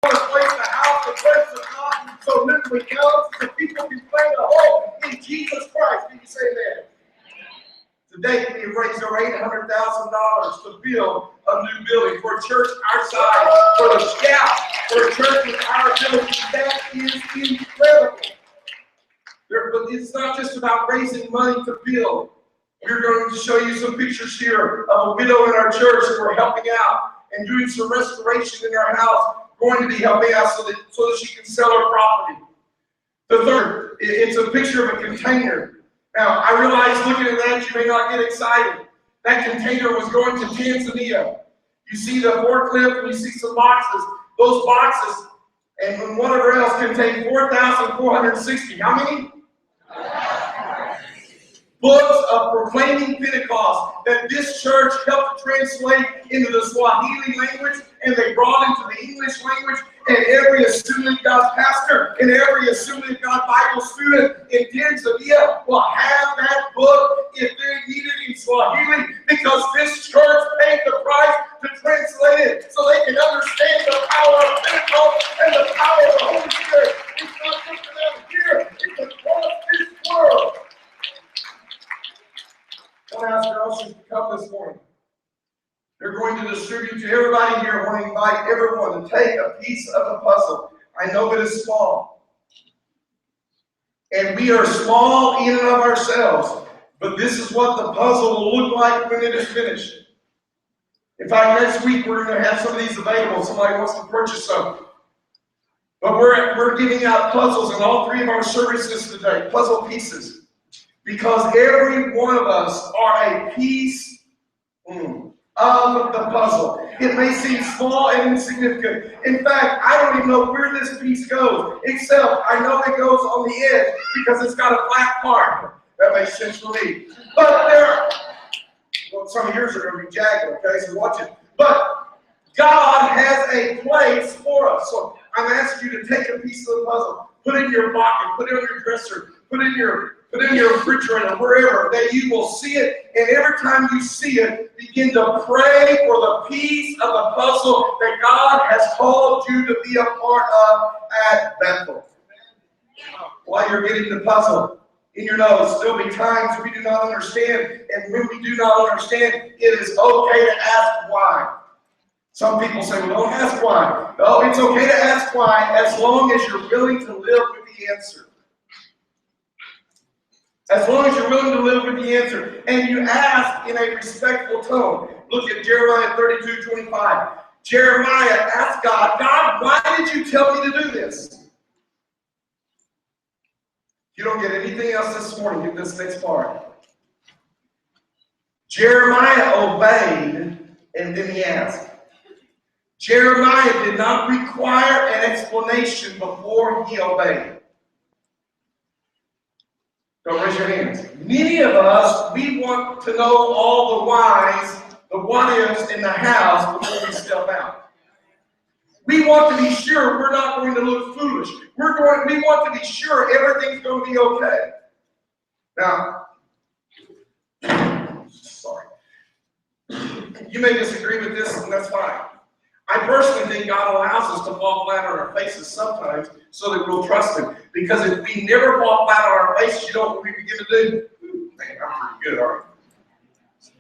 want to place the house, the presence of God, so literally counts, so people can find a hope in Jesus Christ. Can you say that? Today, we have raised over $800,000 to build a new building for a church our size, for the Scout, for a church with our ability. That is incredible. But it's not just about raising money to build. We're going to show you some pictures here of a widow in our church who we're helping out and doing some restoration in our house. Going to be helping out so that she can sell her property. The third, it's a picture of a container. Now, I realize looking at that, you may not get excited. That container was going to Tanzania. You see the forklift and you see some boxes. Those boxes and whatever else contain 4,460. How many? Books of proclaiming Pentecost that this church helped to translate into the Swahili language, and they brought into the English language, and every Assembly of God pastor and every Assembly of God Bible student in Tanzania will have that book if they need it in Swahili, because this church paid the price to translate it so they can understand the power of Pentecost and the power of the Holy Spirit. It's not just down here, it's across this world. I want to ask our ushers to come this morning. They're going to distribute to everybody here. I want to invite everyone to take a piece of the puzzle. I know it is small. And we are small in and of ourselves. But this is what the puzzle will look like when it is finished. In fact, next week we're going to have some of these available. Somebody wants to purchase some. But we're giving out puzzles in all three of our services today. Puzzle pieces. Because every one of us are a piece of the puzzle. It may seem small and insignificant. In fact, I don't even know where this piece goes, except I know it goes on the edge because it's got a flat part. That makes sense for me. But some of yours are going to be jagged, okay, so watch it. But God has a place for us. So I'm asking you to take a piece of the puzzle, put it in your pocket, put it on your dresser, put it in your refrigerator, wherever, that you will see it. And every time you see it, begin to pray for the piece of the puzzle that God has called you to be a part of at Bethel. While you're getting the puzzle in your notes, there'll be times we do not understand. And when we do not understand, it is okay to ask why. Some people say, well, don't ask why. No, it's okay to ask why as long as you're willing to live with the answer. As long as you're willing to live with the answer. And you ask in a respectful tone. Look at Jeremiah 32:25. Jeremiah asked God, why did you tell me to do this? If you don't get anything else this morning, get this next part. Jeremiah obeyed, and then he asked. Jeremiah did not require an explanation before he obeyed. Don't raise your hands. Many of us, we want to know all the whys, the what-ifs in the house before we step out. We want to be sure we're not going to look foolish. We want to be sure everything's going to be okay. Now, sorry. You may disagree with this, and that's fine. I personally think God allows us to fall flat on our faces sometimes so that we'll trust Him. Because if we never fall flat on our faces, you know what we begin to do? Man, I'm pretty good, aren't you?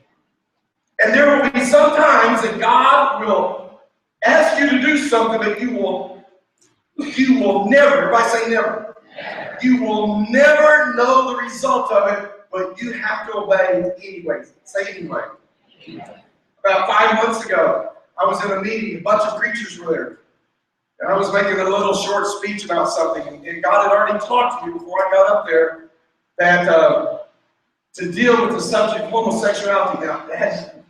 And there will be some times that God will ask you to do something that you will never, if I say never, you will never know the result of it, but you have to obey anyway. Say anyway. About 5 months ago, I was in a meeting, a bunch of preachers were there. And I was making a little short speech about something. And God had already talked to me before I got up there that to deal with the subject of homosexuality. Now,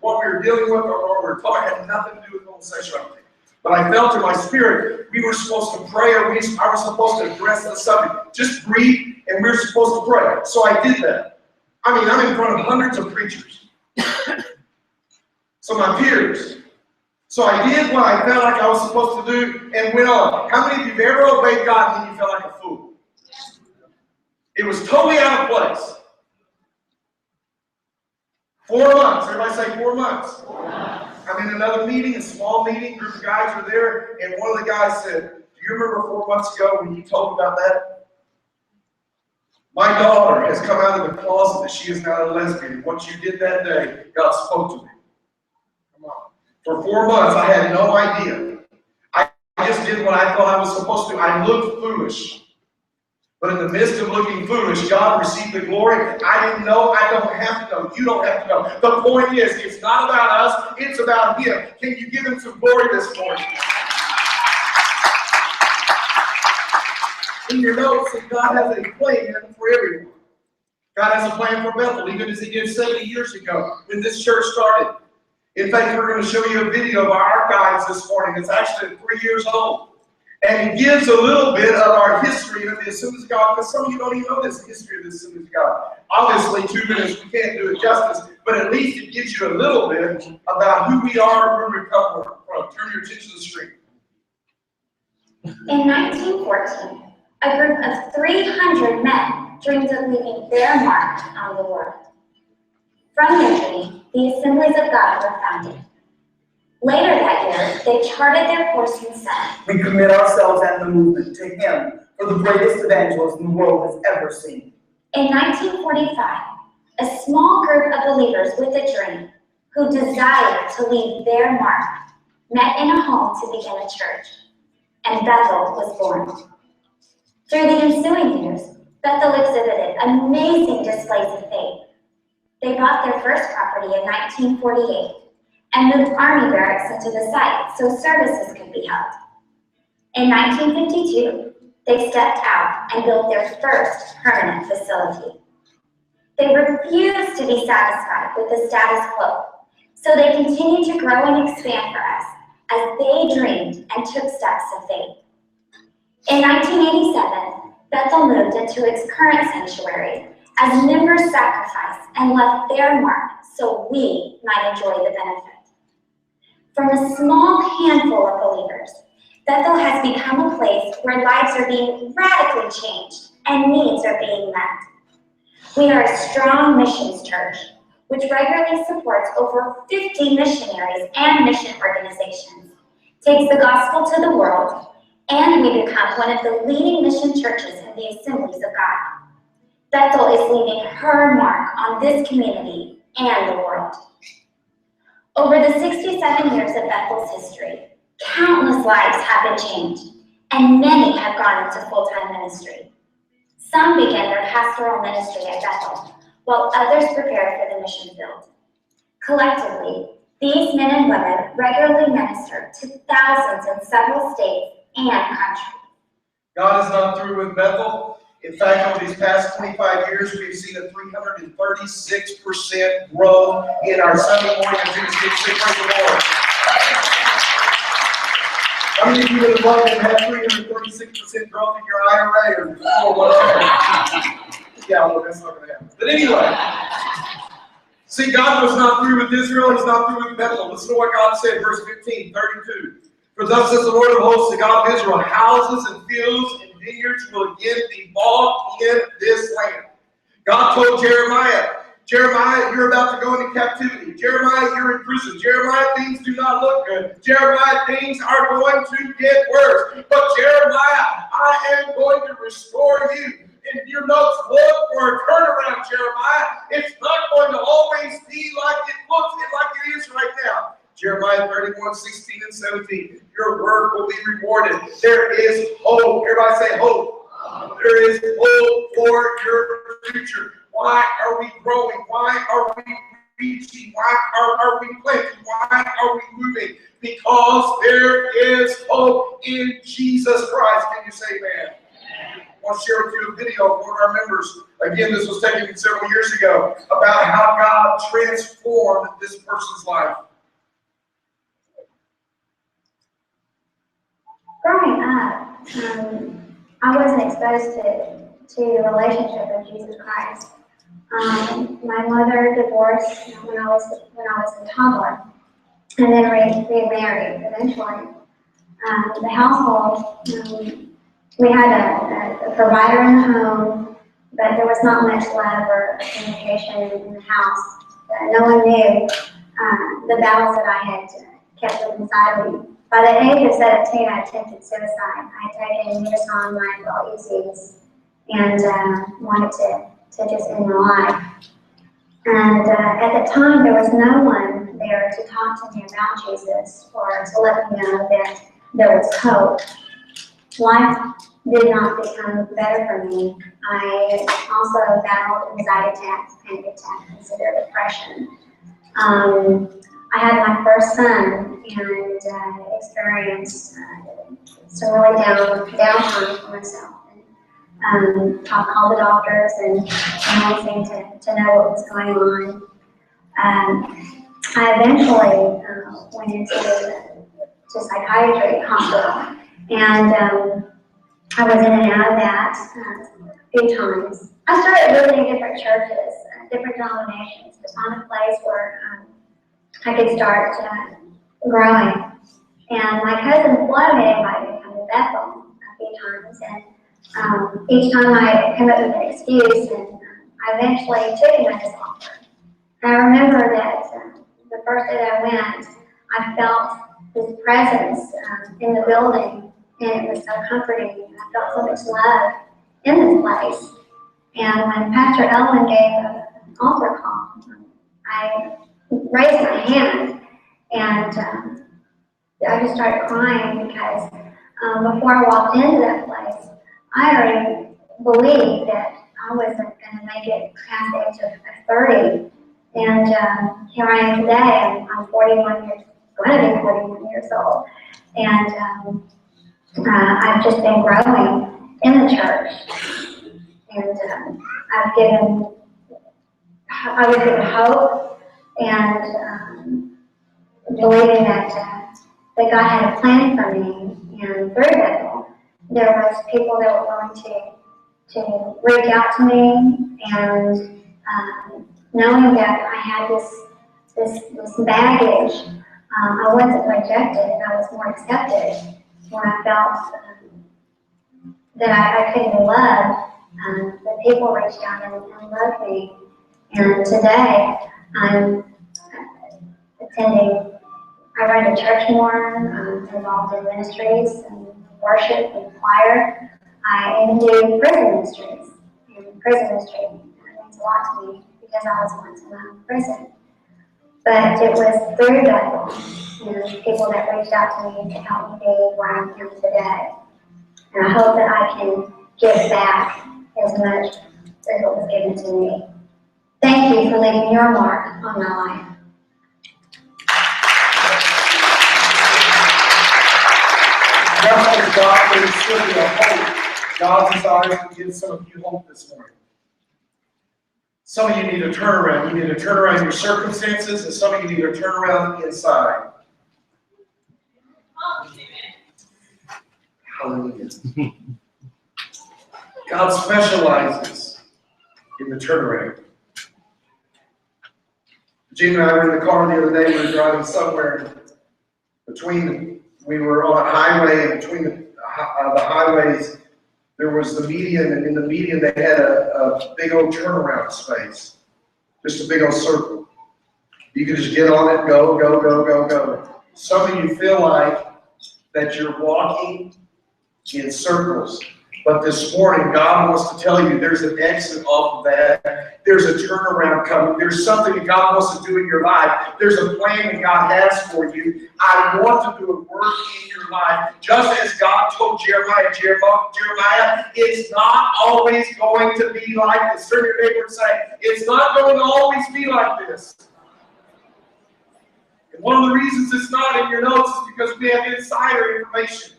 what we were dealing with or what we were talking had nothing to do with homosexuality. But I felt in my spirit we were supposed to pray, or I was supposed to address the subject. Just breathe, and we were supposed to pray. So I did that. I mean, I'm in front of hundreds of preachers. So my peers. So I did what I felt like I was supposed to do and went on. How many of you have ever obeyed God and then you felt like a fool? It was totally out of place. 4 months. Everybody say 4 months. 4 months. I'm in another meeting, a small meeting, group of guys are there, and one of the guys said, do you remember 4 months ago when you told me about that? My daughter has come out of the closet that she is not a lesbian. What you did that day, God spoke to me. Come on. For 4 months, I had no idea. I just did what I thought I was supposed to. I looked foolish. But in the midst of looking foolish, God received the glory. I didn't know. I don't have to know. You don't have to know. The point is, it's not about us. It's about Him. Can you give Him some glory this morning? In your notes, that God has a plan for everyone. God has a plan for Bethel, even as He did 70 years ago when this church started. In fact, we're going to show you a video of our archives this morning. It's actually 3 years old. And it gives a little bit of our history of the Assemblies of God, because some of you don't even know this history of the Assemblies of God. Obviously, 2 minutes, we can't do it justice, but at least it gives you a little bit about who we are, where we come from. Turn your attention to the screen. In 1914, a group of 300 men dreamed of leaving their mark on the world. From their dream, the Assemblies of God were founded. Later that year, they charted their course and said, we commit ourselves and the movement to Him for the greatest evangelist the world has ever seen. In 1945, a small group of believers with a dream who desired to leave their mark met in a home to begin a church, and Bethel was born. Through the ensuing years, Bethel exhibited amazing displays of faith. They bought their first property in 1948 and moved army barracks into the site so services could be held. In 1952, they stepped out and built their first permanent facility. They refused to be satisfied with the status quo, so they continued to grow and expand for us as they dreamed and took steps of faith. In 1987, Bethel moved into its current sanctuary as members sacrificed and left their mark so we might enjoy the benefit. From a small handful of believers, Bethel has become a place where lives are being radically changed and needs are being met. We are a strong missions church, which regularly supports over 50 missionaries and mission organizations, takes the gospel to the world, and we become one of the leading mission churches in the Assemblies of God. Bethel is leaving her mark on this community and the world. Over the 67 years of Bethel's history, countless lives have been changed, and many have gone into full-time ministry. Some began their pastoral ministry at Bethel, while others prepared for the mission field. Collectively, these men and women regularly minister to thousands in several states and countries. God is not through with Bethel. In fact, over these past 25 years, we've seen a 336% growth in our Sunday morning attendance. Praise the Lord. How many of you would have loved to have 336% growth in your IRA or whatever? Yeah, well, that's not going to happen. But anyway, see, God was not through with Israel. He's not through with Bethel. Listen to what God said, verse 15, 32. For thus says the Lord of hosts, the God of Israel, houses and fields and vineyards will again be bought in this land. God told Jeremiah, you're about to go into captivity. Jeremiah, you're in prison. Jeremiah, things do not look good. Jeremiah, things are going to get worse. But Jeremiah, I am going to restore you. In your notes, look for a turnaround, Jeremiah. It's not going to always be like it looks like it is right now. Jeremiah 31, 16 and 17. Your work will be rewarded. There is hope. Everybody say hope. There is hope for your future. Why are we growing? Why are we reaching? Why are we planting? Why are we moving? Because there is hope in Jesus Christ. Can you say amen? I want to share with you a video of one of our members. Again, this was taken several years ago, about how God transformed this person's life. Growing up, I wasn't exposed to the relationship of Jesus Christ. My mother divorced when I was a toddler, and then remarried eventually. The household, we had a provider in the home, but there was not much love or communication in the house. No one knew the battles that I had kept inside of me. By the age of 17, I attempted suicide. I had taken Metason, my ECs, and wanted to just end my life. And at the time, there was no one there to talk to me about Jesus or to let me know that there was hope. Life did not become better for me. I also battled anxiety attacks, panic attacks, and severe depression. I had my first son and experienced some really downtime for myself. I called the doctors and no one seemed to know what was going on. I eventually went into psychiatry hospital, and I was in and out of that a few times. I started visiting different churches, different denominations, to find a place where I could start growing. And my cousin Flo had invited me to come to Bethel a few times, and each time I came up with an excuse, and I eventually took him at his offer. And I remember that the first day that I went, I felt his presence in the building, and it was so comforting. I felt so much love in this place. And when Pastor Ellen gave an altar call, I raised my hand, and I just started crying because before I walked into that place, I already believed that I wasn't going to make it past the age of 30. And here I am today, and I'm 41 years, going to be 41 years old. And I've just been growing in the church. And I was given hope and believing that God had a plan for me. And through Bethel, there was people that were willing to reach out to me, and knowing that I had this baggage, I wasn't rejected, I was more accepted when I felt that I couldn't be loved. The people reached out and loved me. And today, I'm I run a church more, involved in ministries and worship and choir. I even do prison ministries. And prison ministry means a lot to me because I was once in prison. But it was through Bethel and people that reached out to me to help me be where I am today. And I hope that I can give back as much as what was given to me. Thank you for leaving your mark on my life. God, there is still a hope. God desires to give some of you hope this morning. Some of you need a turnaround. You need to turn around your circumstances, and some of you need to turn around inside. Hallelujah. God specializes in the turnaround. Gene and I were in the car the other day. We were driving somewhere we were on a highway, and between the highways, there was the median, and in the median they had a big old turnaround space. Just a big old circle. You could just get on it, go, go, go, go, go. Some of you feel like that you're walking in circles. But this morning, God wants to tell you there's an exit off of that. There's a turnaround coming. There's something that God wants to do in your life. There's a plan that God has for you. I want to do a work in your life. Just as God told Jeremiah, it's not always going to be like this. Turn your neighbor and say, it's not going to always be like this. And one of the reasons it's not in your notes is because we have insider information.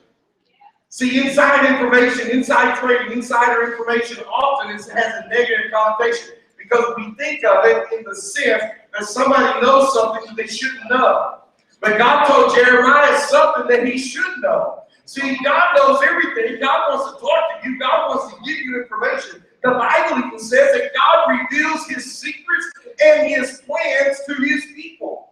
See, inside information, inside trading, insider information often has a negative connotation because we think of it in the sense that somebody knows something that they shouldn't know. But God told Jeremiah something that he should know. See, God knows everything. God wants to talk to you. God wants to give you information. The Bible even says that God reveals his secrets and his plans to his people.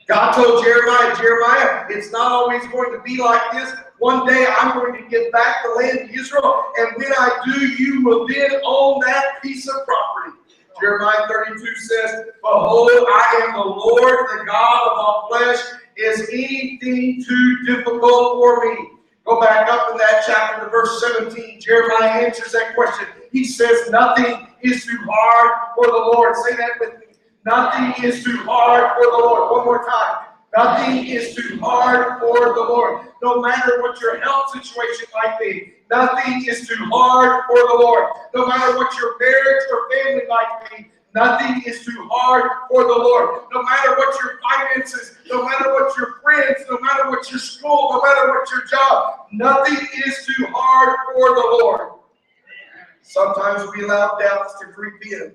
God told Jeremiah, it's not always going to be like this. One day I'm going to give back the land to Israel, and when I do, you will then own that piece of property. Jeremiah 32 says, behold, I am the Lord, the God of all flesh. Is anything too difficult for me? Go back up in that chapter to verse 17. Jeremiah answers that question. He says, nothing is too hard for the Lord. Say that with me. Nothing is too hard for the Lord. One more time. Nothing is too hard for the Lord. No matter what your health situation might be, nothing is too hard for the Lord. No matter what your marriage or family might be, nothing is too hard for the Lord. No matter what your finances, no matter what your friends, no matter what your school, no matter what your job, nothing is too hard for the Lord. Sometimes we allow doubts to creep in.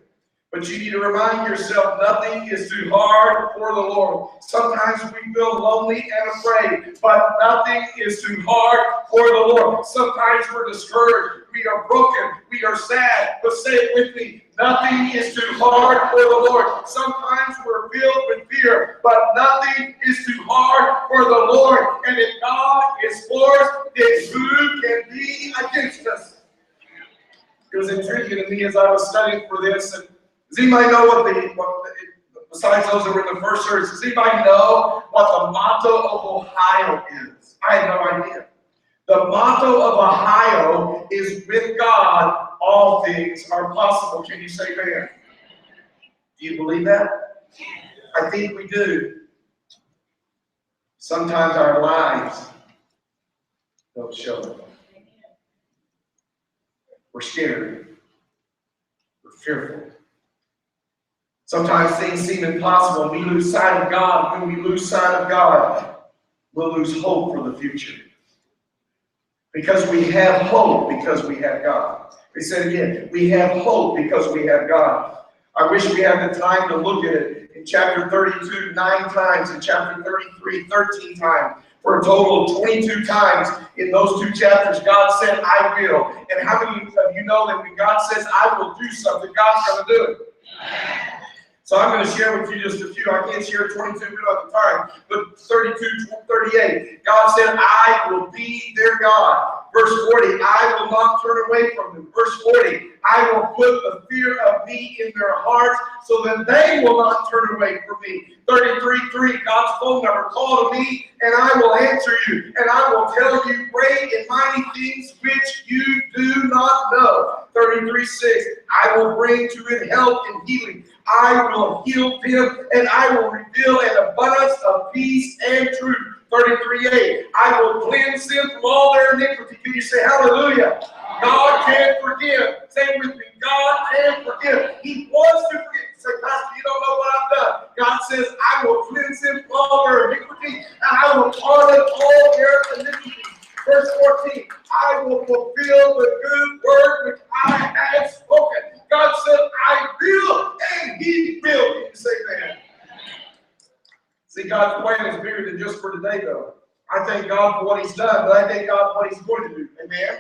But you need to remind yourself, nothing is too hard for the Lord. Sometimes we feel lonely and afraid, but nothing is too hard for the Lord. Sometimes we're discouraged, we are broken, we are sad, but say it with me, nothing is too hard for the Lord. Sometimes we're filled with fear, but nothing is too hard for the Lord. And if God is for us, then who can be against us? It was intriguing to me as I was studying for this, and does anybody know besides those that were in the first service, does anybody know what the motto of Ohio is? I had no idea. The motto of Ohio is, with God, all things are possible. Can you say amen? Do you believe that? I think we do. Sometimes our lives don't show it. We're scared. We're fearful. Sometimes things seem impossible. We lose sight of God. When we lose sight of God, we'll lose hope for the future. Because we have hope because we have God. We said again, we have hope because we have God. I wish we had the time to look at it. In chapter 32, 9 times. In chapter 33, 13 times. For a total of 22 times in those 2 chapters, God said, I will. And how many of you know that when God says, I will do something, God's going to do it? So I'm going to share with you just a few. I can't share 22 at the time, but 32, 38. God said, I will be their God. Verse 40, I will not turn away from them. Verse 40, I will put the fear of me in their hearts so that they will not turn away from me. 33:3, God's phone number, call to me and I will answer you. And I will tell you great and mighty things which you do not know. 33:6, I will bring to it health and healing. I will heal them and I will reveal an abundance of peace and truth. 33:8, I will cleanse them from all their iniquity. Can you say hallelujah? God can forgive. Say it with me. God can forgive. He wants to forgive. Say, Pastor, you don't know what I've done. God says, I will cleanse them from all their iniquity and I will pardon all their iniquities. Verse 14, I will fulfill the good word which I have spoken. God said, I will, and He will. Can you say that? See, God's plan is bigger than just for today, though. I thank God for what He's done, but I thank God for what He's going to do. Amen?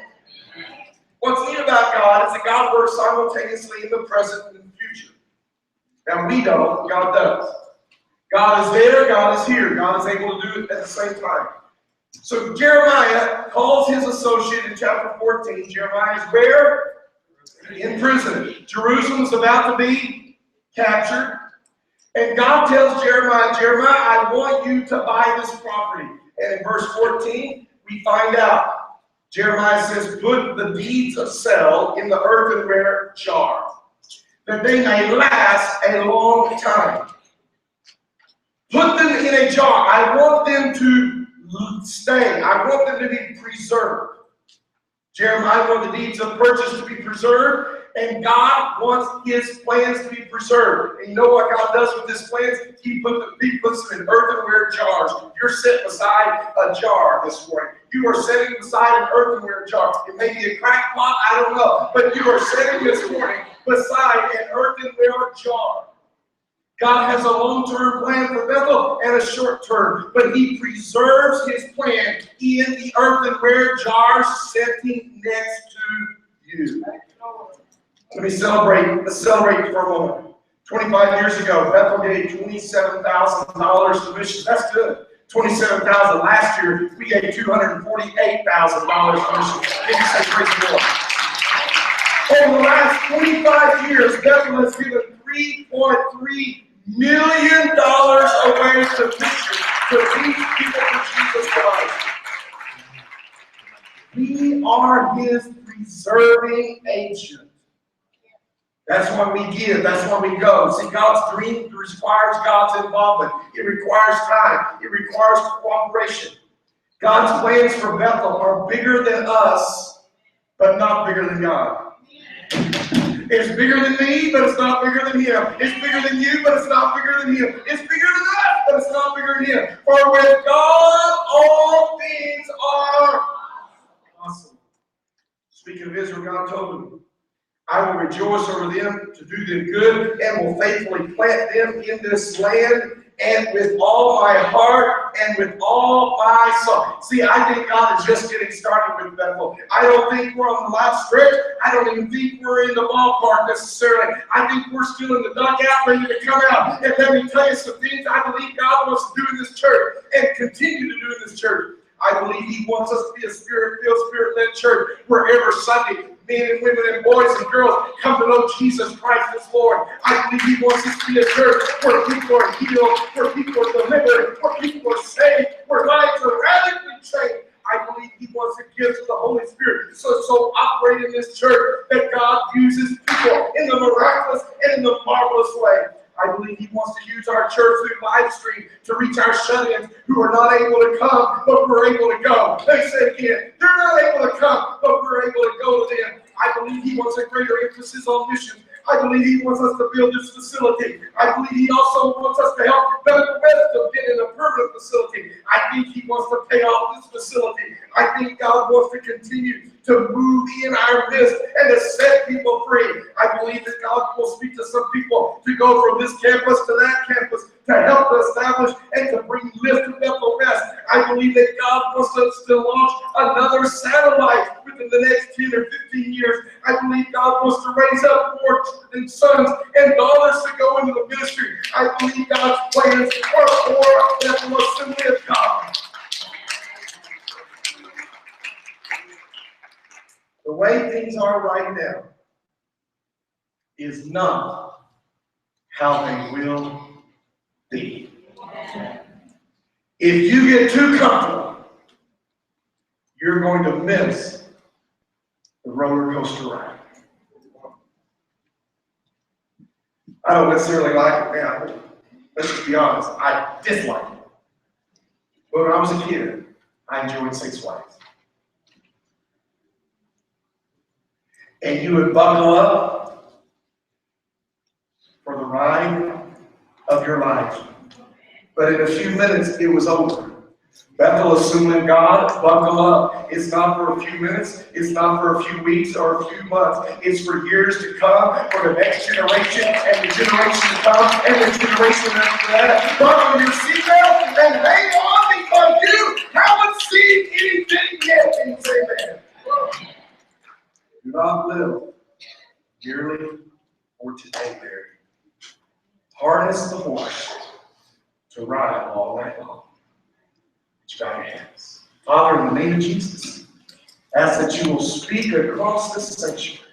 What's neat about God is that God works simultaneously in the present and in the future. Now, we don't, God does. God is there, God is here. God is able to do it at the same time. So Jeremiah calls his associate in chapter 14. Jeremiah is where? In prison. Jerusalem's about to be captured. And God tells Jeremiah, Jeremiah, I want you to buy this property. And in verse 14, we find out. Jeremiah says, put the deeds of sale in the earthenware jar, that they may last a long time. Put them in a jar. I want them to stay. I want them to be preserved. Jeremiah wanted the deeds of purchase to be preserved, and God wants His plans to be preserved. And you know what God does with His plans? He puts them in earthenware jars. You're sitting beside a jar this morning. You are sitting beside an earthenware jar. It may be a crack pot, I don't know, but you are sitting this morning beside an earthenware jar. God has a long-term plan for Bethel and a short-term, but He preserves His plan in the earthenware jars sitting next to you. Let me celebrate. Let's celebrate for a moment. 25 years ago, Bethel gave $27,000 to missions. That's good. $27,000 last year. We gave $248,000 to missions. Can you say praise the Lord? Over the last 25 years, Bethel has given $3.3 million away to mission to reach people for Jesus Christ. We are His preserving agent. That's why we give. That's why we go. See, God's dream requires God's involvement. It requires time. It requires cooperation. God's plans for Bethel are bigger than us, but not bigger than God. It's bigger than me, but it's not bigger than Him. It's bigger than you, but it's not bigger than Him. It's bigger than us, but it's not bigger than Him. For with God, all things are possible. Speaking of Israel, God told them, I will rejoice over them to do them good and will faithfully plant them in this land and with all my heart and with all my soul. See, I think God is just getting started with Bethel. I don't think we're on the last stretch. I don't even think we're in the ballpark necessarily. I think we're still in the dugout ready to come out. And let me tell you some things I believe God wants to do in this church and continue to do in this church. I believe He wants us to be a Spirit-filled, Spirit-led church where every Sunday men and women and boys and girls come to know Jesus Christ as Lord. I believe He wants us to be a church where people are healed, where people are delivered, where people are saved, where lives are radically changed. I believe He wants to give to the Holy Spirit. So operate in this church that God uses people in the miraculous and in the marvelous way. I believe He wants to use our church through live stream to reach our shut-ins who are not able to come, but we're able to go. Let me say it again. They're not able to come, but we're able to go to them. I believe He wants a greater emphasis on missions. I believe He wants us to build this facility. I believe He also wants us to help Bethel get in a permanent facility. I think He wants to pay off this facility. I think God wants to continue to move in our midst and to set people free. I believe that God will speak to some people to go from this campus to that campus to help to establish and to bring lift to Bethel West. I believe that God wants us to launch another satellite within the next 10 or 15 years. I believe God wants to raise up more sons and daughters to go into the ministry. I believe God's plans are for Bethel Assembly of God. The way things are right now is not how they will be. If you get too comfortable, you're going to miss the roller coaster ride. I don't necessarily like it now. Let's just be honest. I dislike it. But when I was a kid, I enjoyed Six Flags. And you would buckle up for the ride of your life. But in a few minutes, it was over. Bethel Assembly God, buckle up. It's not for a few minutes. It's not for a few weeks or a few months. It's for years to come, for the next generation, and the generation to come, and the generation after that. Buckle your seatbelt and hang on because you haven't seen anything yet. Can you say that? Do not live merely for today, Mary. Harness the horse to ride all night long. It's got your hands. Father, in the name of Jesus, ask that you will speak across this sanctuary.